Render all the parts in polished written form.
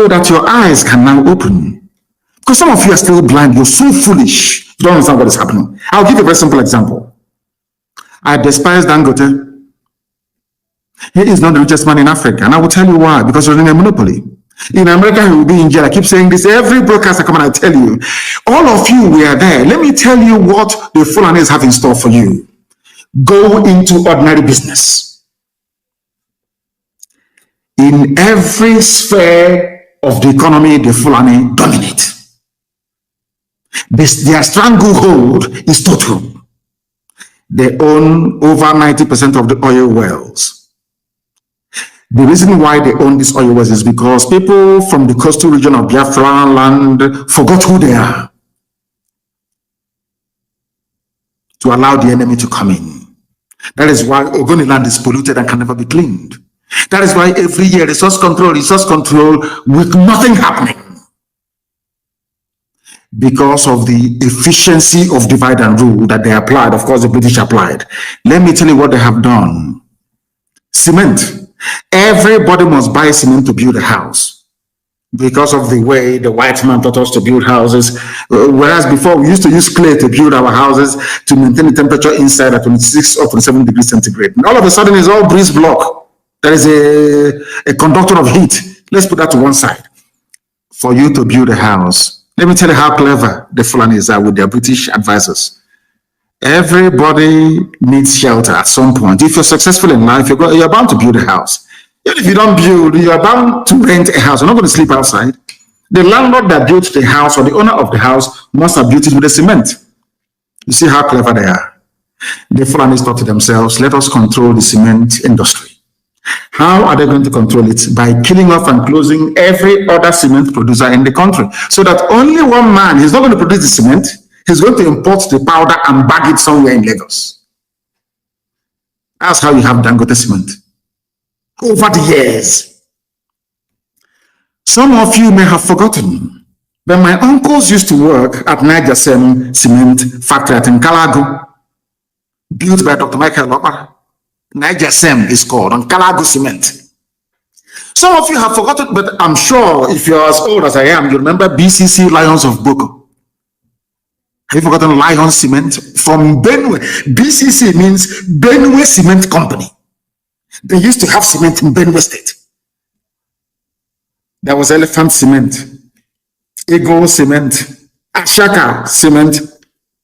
so that your eyes can now open. Because some of you are still blind. You're so foolish. You don't understand what is happening. I'll give you a very simple example. I despise Dangote. He is not the richest man in Africa. And I will tell you why. Because you're in a monopoly. In America, he will be in jail. I keep saying this. Every broadcaster come and I tell you. All of you were there. Let me tell you what the Fulanis have in store for you. Go into ordinary business. In every sphere of the economy, the Fulani dominate. Their stranglehold is total. They own over 90% of the oil wells. The reason why they own these oil wells is because people from the coastal region of Biafra land forgot who they are to allow the enemy to come in. That is why Ogoni land is polluted and can never be cleaned. That is why every year resource control with nothing happening. Because of the efficiency of divide and rule that they applied. Of course, the British applied. Let me tell you what they have done. Cement. Everybody must buy cement to build a house because of the way the white man taught us to build houses. Whereas before we used to use clay to build our houses to maintain the temperature inside at 26 or 27 degrees centigrade. And all of a sudden it's all breeze block. There is a conductor of heat. Let's put that to one side. For you to build a house, let me tell you how clever the Fulanis are with their British advisors. Everybody needs shelter at some point. If you're successful in life, you're bound to build a house. Even if you don't build, you're bound to rent a house. You're not going to sleep outside. The landlord that built the house or the owner of the house must have built it with a cement. You see how clever they are. The Fulanis thought to themselves, let us control the cement industry. How are they going to control it? By killing off and closing every other cement producer in the country. So that only one man, he's not going to produce the cement. He's going to import the powder and bag it somewhere in Lagos. That's how you have Dangote cement. Over the years. Some of you may have forgotten, but my uncles used to work at Nigerian cement factory at Nkalagu, built by Dr. Michael Lopara. Nigerian is called, on Nkalagu cement. Some of you have forgotten, but I'm sure if you're as old as I am, you remember BCC Lions of Boko. Have you forgotten Lion Cement? From Benue. BCC means Benue Cement Company. They used to have cement in Benue State. There was Elephant Cement, Eagle Cement, Ashaka Cement,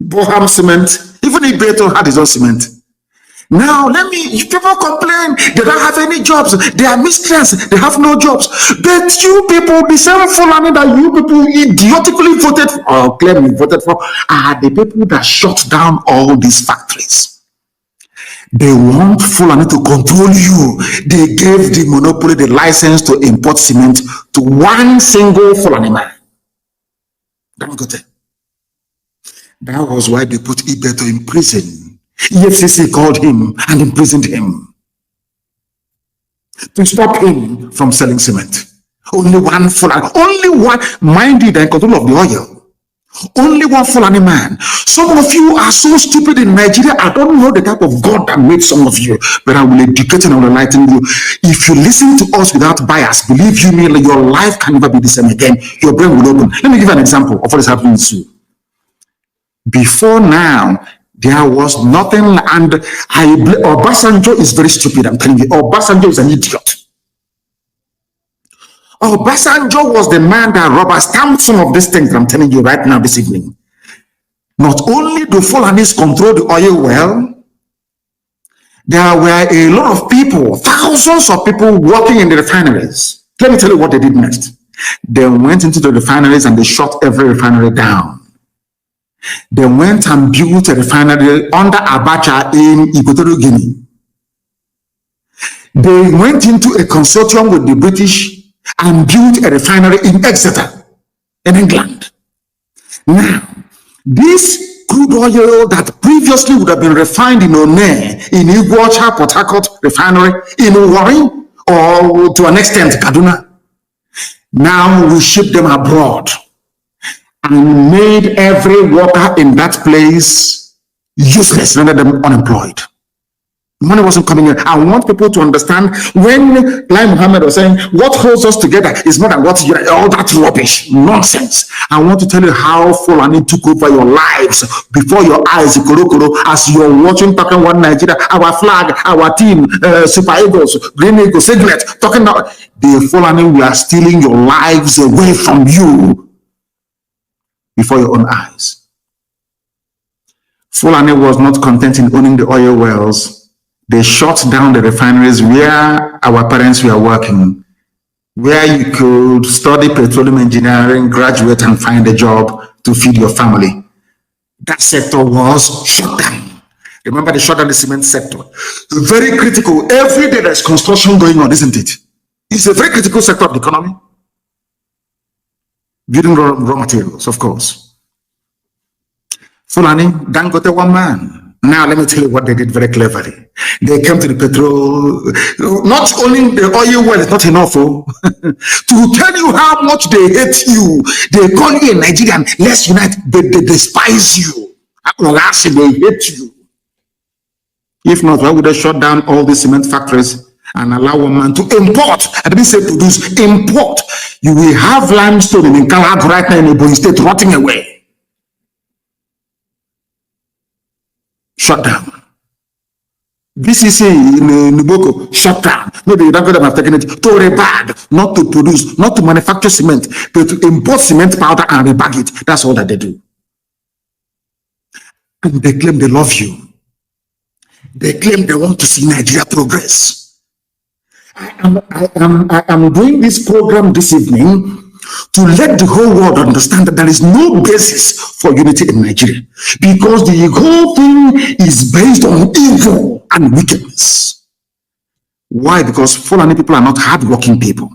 Boham Cement. Even Ibeto had his own cement. Now, people complain, they don't have any jobs, they are miscreants, they have no jobs. But you people, the same Fulani that you people idiotically voted for, or claim you voted for, are the people that shut down all these factories. They want Fulani to control you. They gave the monopoly, the license to import cement to one single Fulani man. Dangote. That was why they put Ibeto in prison. EFCC called him and imprisoned him to stop him from selling cement. Only one Fulani, only one, mind you, they're in control of the oil. Only one Fulani man. Some of you are so stupid in Nigeria. I don't know the type of God that made some of you, but I will educate and I will enlighten you. If you listen to us without bias, believe you me, your life can never be the same again. Your brain will open. Let me give you an example of what is happening to you. Before now, there was nothing, and Obasanjo is very stupid, I'm telling you. Obasanjo is an idiot. Obasanjo was the man that rubber stamped some of these things that I'm telling you right now this evening. Not only do Fulanis control the oil well, there were a lot of people, thousands of people working in the refineries. Let me tell you what they did next. They went into the refineries and they shut every refinery down. They went and built a refinery under Abacha in Equatorial Guinea. They went into a consortium with the British and built a refinery in Exeter, in England. Now, this crude oil that previously would have been refined in One, in Iguacha, Port Harcourt refinery, in Warri, or to an extent, Kaduna, now we ship them abroad. And made every worker in that place useless, rendered them unemployed. Money wasn't coming in. I want people to understand when Lai Muhammad was saying, what holds us together is more than what you all that rubbish, nonsense. I want to tell you how Fulani took over your lives before your eyes, as you're watching, talking one Nigeria, our flag, our team, Super Eagles, Green Eagles, Siglet, talking about the Fulani, we are stealing your lives away from you before your own eyes. Fulani was not content in owning the oil wells. They shut down the refineries where our parents were working, where you could study petroleum engineering, graduate, and find a job to feed your family. That sector was shut down. Remember, they shut down the cement sector. Very critical. Every day there's construction going on, isn't it? It's a very critical sector of the economy. Building raw materials, of course. Fulani, Dangote, one man. Now, let me tell you what they did very cleverly. They came to the petrol. Not only the oil well is not enough, to tell you how much they hate you. They call you a Nigerian. Let's unite. They despise you. They hate you. If not, why would they shut down all the cement factories and allow one man to import? I didn't say produce, import. You will have limestone in Kalag right now in Ebonyi State rotting away. Shut down. BCC in Nuboko, shut down. No, they don't have taken it to rebag, not to produce, not to manufacture cement, but to import cement powder and rebag it. That's all that they do. And they claim they love you. They claim they want to see Nigeria progress. I am doing this program this evening to let the whole world understand that there is no basis for unity in Nigeria, because the whole thing is based on evil and wickedness. Why? Because Fulani people are not hardworking people.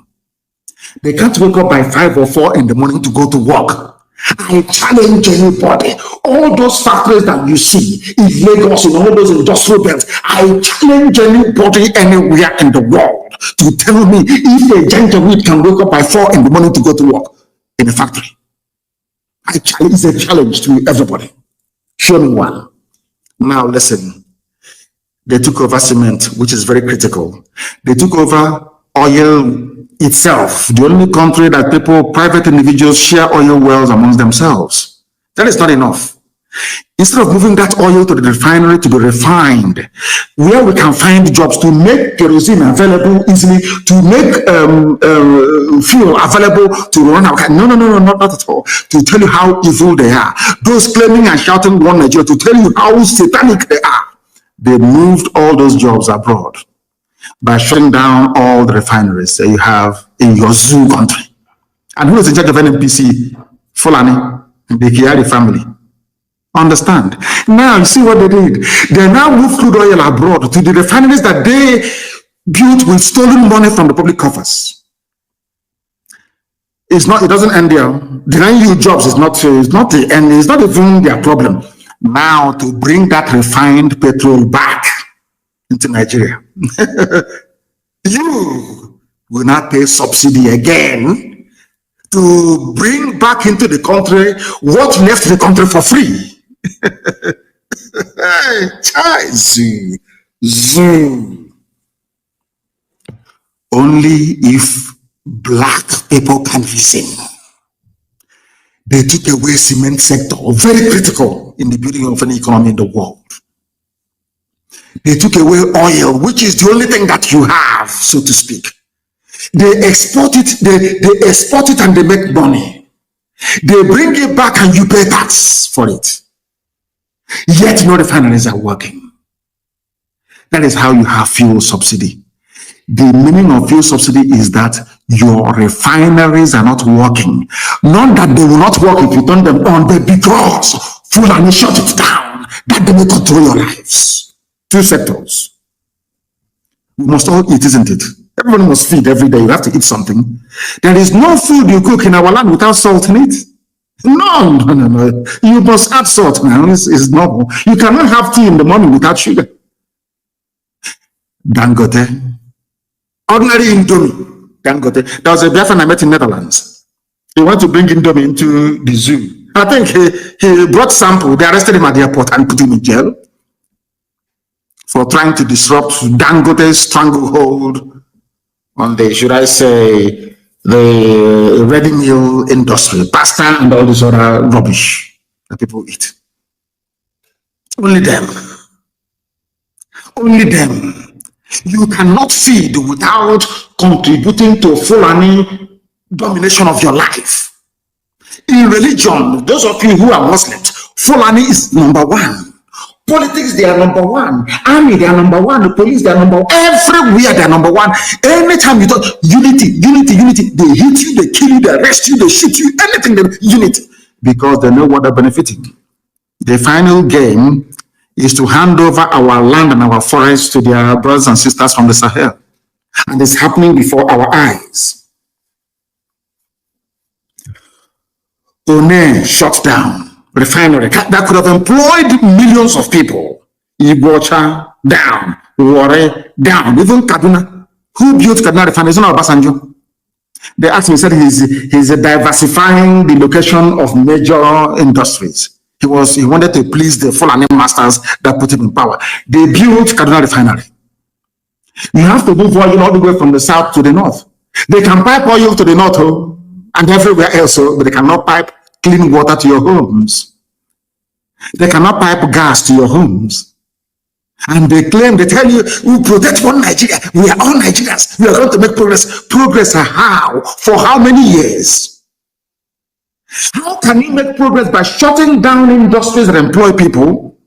They can't wake up by 5 or 4 in the morning to go to work. I challenge anybody. All those factories that you see in Lagos, in all those industrial belts, I challenge anybody anywhere in the world to tell me if a gentleman can wake up by 4 in the morning to go to work in a factory. I challenge, it's a challenge to everybody. Show me one. Now listen. They took over cement, which is very critical. They took over oil itself, the only country that people, private individuals, share oil wells amongst themselves. That is not enough. Instead of moving that oil to the refinery to be refined, where we can find jobs to make kerosene available easily, to make fuel available to run our car. No, not at all. To tell you how evil they are. Those claiming and shouting one Nigeria, to tell you how satanic they are. They moved all those jobs abroad by shutting down all the refineries that you have in your zoo country. And who is in charge of NNPC? Fulani and the Kiari family. Understand? Now, you see what they did? They now moved crude oil abroad to the refineries that they built with stolen money from the public coffers. It doesn't end there. Denying you jobs is not the end. It's not even their problem. Now, to bring that refined petrol back into Nigeria, you will not pay subsidy again to bring back into the country what left the country for free. Only if black people can reason. They took away cement sector, very critical in the building of any economy in the world. They took away oil, which is the only thing that you have, so to speak. They export it, they export it and they make money. They bring it back and you pay tax for it. Yet no refineries are working. That is how you have fuel subsidy. The meaning of fuel subsidy is that your refineries are not working. Not that they will not work if you turn them on, but because Fulani shut it down, that they may control your lives. Two sectors. We must all eat, isn't it? Everyone must feed every day. You have to eat something. There is no food you cook in our land without salt in it. No. You must add salt now. It's normal. You cannot have tea in the morning without sugar. Dangote. Ordinary Indomie. Dangote. There was a Biafran I met in Netherlands. He wanted to bring Indomie into the zoo. I think he brought sample. They arrested him at the airport and put him in jail for for trying to disrupt Dangote's stranglehold on the, should I say, the ready meal industry, pasta and all this other rubbish that people eat. Only them. Only them. You cannot feed without contributing to Fulani domination of your life. In religion, those of you who are Muslims, Fulani is number one. Politics, they are number one. Army, they are number one. The police, they are number one. Everywhere, they are number one. Anytime you talk, unity, unity, unity, they hit you, they kill you, they arrest you, they shoot you, anything, they unity. Because they know what they're benefiting. The final game is to hand over our land and our forests to their brothers and sisters from the Sahel. And it's happening before our eyes. One shut down refinery that could have employed millions of people. Igbo down, Warre down, even Kaduna. Who built Kaduna refinery? It's not Obasanjo. They asked me, said he's diversifying the location of major industries. He wanted to please the Fulani masters that put him in power. They built Kaduna refinery. You have to move oil all the way from the south to the north. They can pipe oil to the north and everywhere else, but they cannot pipe clean water to your homes. They cannot pipe gas to your homes. And they claim, they tell you, we protect one Nigeria. We are all Nigerians. We are going to make progress. Progress how? For how many years? How can you make progress by shutting down industries that employ people,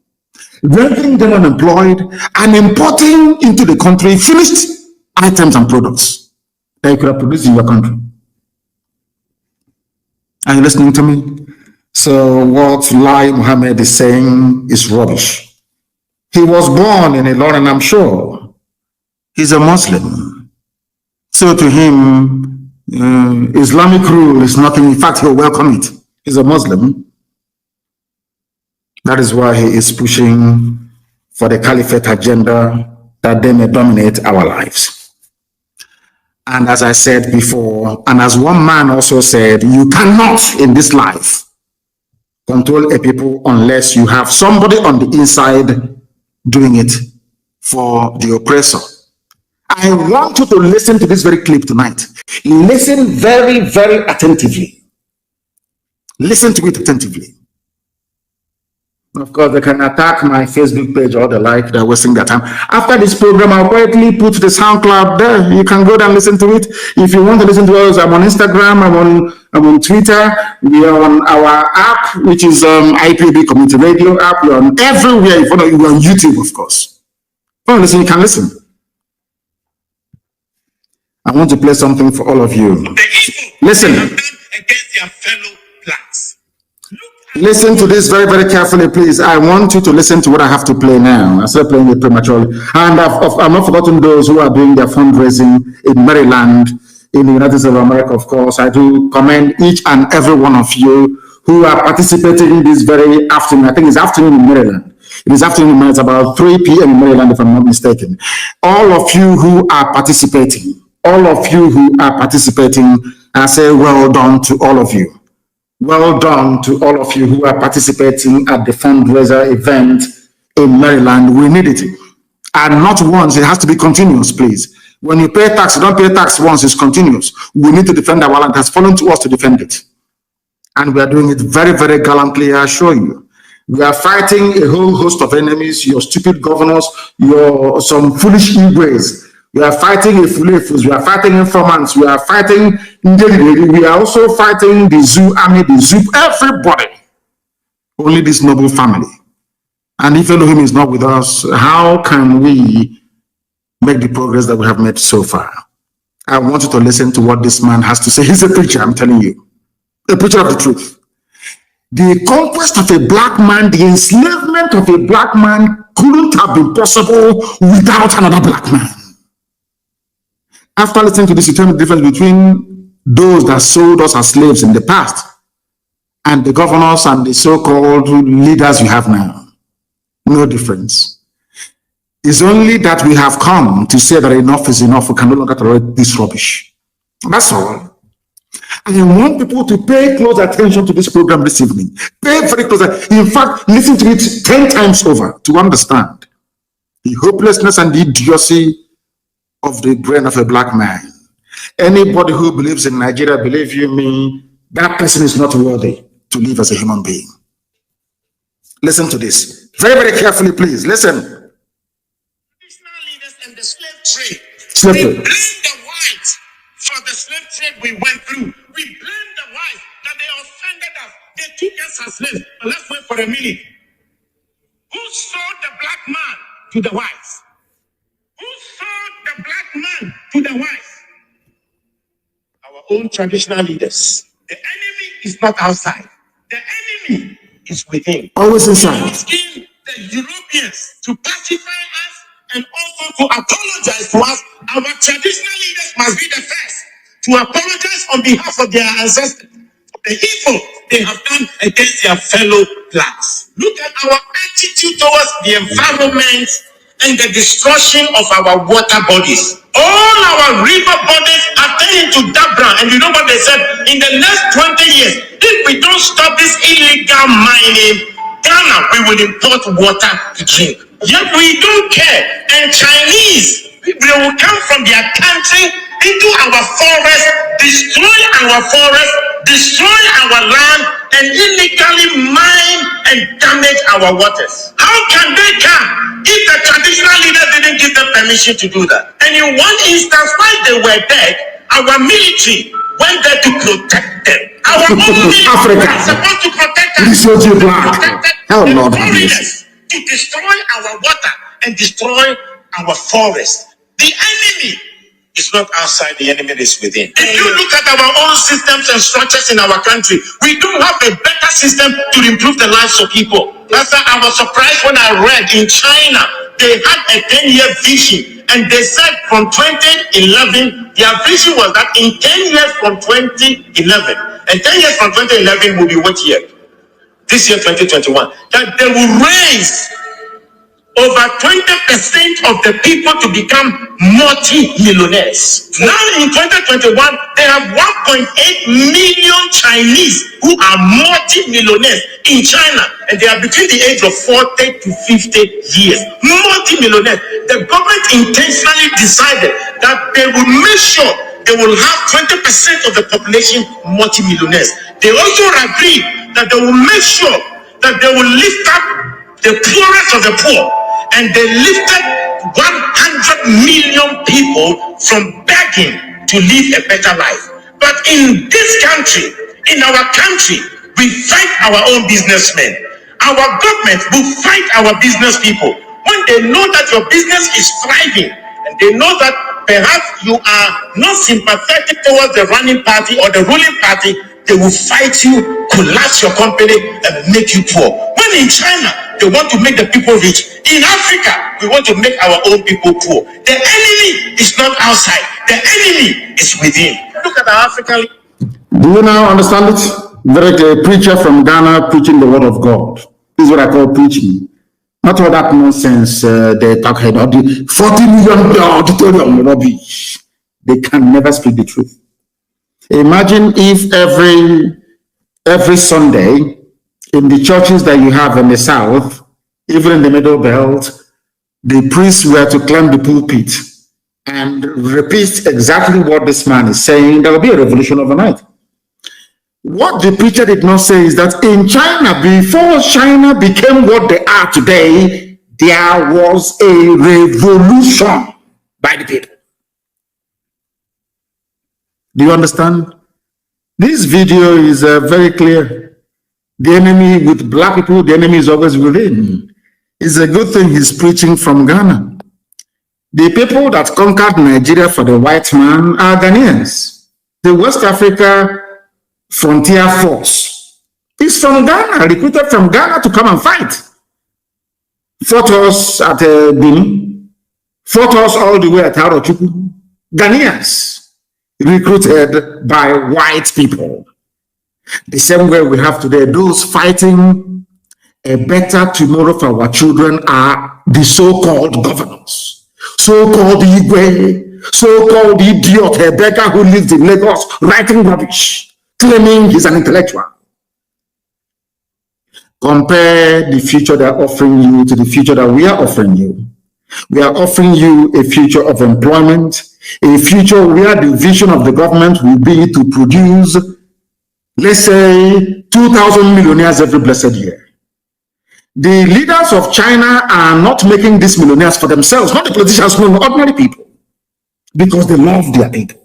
rendering them unemployed, and importing into the country finished items and products that you could have produced in your country? Are you listening to me? So what Lai Mohammed is saying is rubbish. He was born in Ilorin, I'm sure. He's a Muslim. So to him, Islamic rule is nothing. In fact, he'll welcome it. He's a Muslim. That is why he is pushing for the caliphate agenda, that they may dominate our lives. And as I said before, and as one man also said, you cannot in this life control a people unless you have somebody on the inside doing it for the oppressor. I want you to listen to this very clip tonight. Listen very, very attentively. Listen to it attentively. Of course, they can attack my Facebook page or the like. They're wasting their time. After this program, I'll quietly put the SoundCloud there. You can go there and listen to it. If you want to listen to us, I'm on Instagram, I'm on Twitter. We are on our app, which is IPB Community Radio app. We're on everywhere. If you we're on YouTube, of course. If you want to listen, you can listen. I want to play something for all of you. Listen. Against their fellow blacks. Listen to this very, very carefully, please. I want you to listen to what I have to play now. I started playing it prematurely. And I've not forgotten those who are doing their fundraising in Maryland, in the United States of America, of course. I do commend each and every one of you who are participating this very afternoon. I think it's afternoon in Maryland. It is afternoon, it's about 3 p.m. in Maryland, if I'm not mistaken. All of you who are participating, I say well done to all of you. Well done to all of you who are participating at the fundraiser event in Maryland. We need it. And not once, it has to be continuous, please. When you pay tax, you don't pay tax once, it's continuous. We need to defend our land. It has fallen to us to defend it. And we are doing it very, very gallantly, I assure you. We are fighting a whole host of enemies, your stupid governors, some foolish Igwes. We are fighting Ifulefus, we are fighting informants, we are fighting Ndeli, we are also fighting the Zoo Army, the Zoo, everybody. Only this noble family. And if Elohim is not with us, how can we make the progress that we have made so far? I want you to listen to what this man has to say. He's a preacher, I'm telling you. A preacher of the truth. The conquest of a black man, the enslavement of a black man couldn't have been possible without another black man. After listening to this, you tell me the difference between those that sold us as slaves in the past and the governors and the so-called leaders we have now. No difference. It's only that we have come to say that enough is enough. We can no longer tolerate this rubbish. That's all. I want people to pay close attention to this program this evening. Pay very close attention. In fact, listen to it 10 times over to understand. the hopelessness and the idiocy of the brain of a black man. Anybody who believes in Nigeria, believe you me, that person is not worthy to live as a human being. Listen to this. Very, very carefully, please. Listen. Traditional leaders and the slave trade. Slave We trade. blame the whites for the slave trade we went through. We blame the whites that they offended us. They took us as slaves. But let's wait for a minute. Who sold the black man to the whites? Who sold the black man to the whites? Our own traditional leaders. The enemy is not outside. The enemy is within. Always inside. Asking the Europeans to pacify us and also to apologize to us. Our traditional leaders must be the first to apologize on behalf of their ancestors. The evil they have done against their fellow blacks. Look at our attitude towards the environment and the destruction of our water bodies. All our river bodies are turned into Dabra, and you know what they said? In the next 20 years, if we don't stop this illegal mining, Ghana, we will import water to drink. Yet we don't care. And Chinese, they will come from their country into our forest, destroy our forest, destroy our land, and illegally mine and damage our waters. How can they come if the traditional leaders didn't give them permission to do that? And in one instance, while they were dead, our military went there to protect them. Our own military was supposed to protect us. Hell, the Lord, foreigners to destroy our water and destroy our forest. The enemy is not outside, the enemy is within. If you look at our own systems and structures in our country, we don't have a better system to improve the lives of people. That's why I was surprised when I read in China, they had a 10-year vision, and they said from 2011, their vision was that in 10 years from 2011, and 10 years from 2011 will be what year? This year, 2021, that they will raise over 20% of the people to become multi-millionaires. Now in 2021, they have 1.8 million Chinese who are multi-millionaires in China, and they are between the age of 40 to 50 years. Multi-millionaires. The government intentionally decided that they will make sure they will have 20% of the population multi-millionaires. They also agreed that they will make sure that they will lift up the poorest of the poor, and they lifted 100 million people from begging to live a better life. But in this country, in our country, we fight our own businessmen. Our government will fight our business people. When they know that your business is thriving, and they know that perhaps you are not sympathetic towards the running party or the ruling party, they will fight you, collapse your company, and make you poor. When in China, they want to make the people rich. In Africa, we want to make our own people poor. The enemy is not outside. The enemy is within. Look at our African. Do you now understand it? There, a preacher from Ghana preaching the word of God. This is what I call preaching. Not all that nonsense they talk about. The 40 million auditorium rubbish. They can never speak the truth. Imagine if every Sunday in the churches that you have in the South, even in the Middle Belt, the priests were to climb the pulpit and repeat exactly what this man is saying, there will be a revolution overnight. What the preacher did not say is that in China, before China became what they are today, there was a revolution by the people. Do you understand? This video is very clear. The enemy with black people, the enemy is always within. It's a good thing he's preaching from Ghana. The people that conquered Nigeria for the white man are Ghanaians. The West Africa Frontier Force is from Ghana, recruited from Ghana to come and fight. Fought us at Benin, fought us all the way at Arochukwu. Ghanaians recruited by white people. The same way we have today, those fighting a better tomorrow for our children are the so-called governors, so-called Igwe, so-called idiot, a beggar who lives in Lagos writing rubbish, claiming he's an intellectual. Compare the future they're offering you to the future that we are offering you. We are offering you a future of employment, a future where the vision of the government will be to produce, let's say, 2,000 millionaires every blessed year. The leaders of China are not making these millionaires for themselves, not the politicians, no, ordinary people, because they love their people.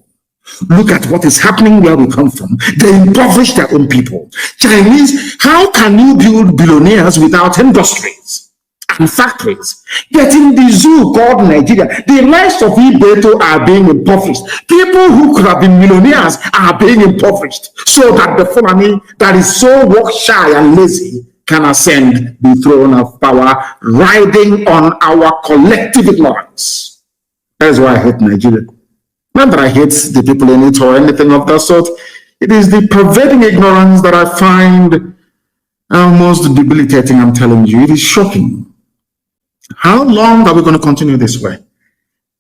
Look at what is happening where we come from. They impoverish their own people. Chinese, how can you build billionaires without industries and factories? Yet in the zoo called Nigeria, the lives of Ibeto are being impoverished. People who could have been millionaires are being impoverished, so that the Fulani that is so work shy and lazy can ascend the throne of power, riding on our collective ignorance. That is why I hate Nigeria. Not that I hate the people in it or anything of that sort. It is the pervading ignorance that I find almost debilitating, I'm telling you. It is shocking. How long are we going to continue this way?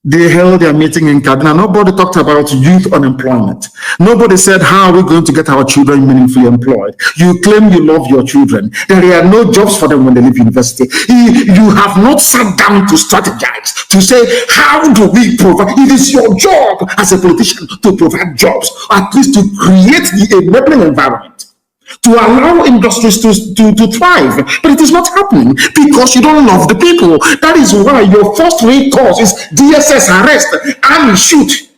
They held their meeting in Kaduna. Nobody talked about youth unemployment. Nobody said, how are we going to get our children meaningfully employed? You claim you love your children. There are no jobs for them when they leave university. You have not sat down to strategize, to say, how do we provide? It is your job as a politician to provide jobs, at least to create the enabling environment, to allow industries to thrive. But it is not happening because you don't love the people. That is why your first recourse is DSS arrest and shoot.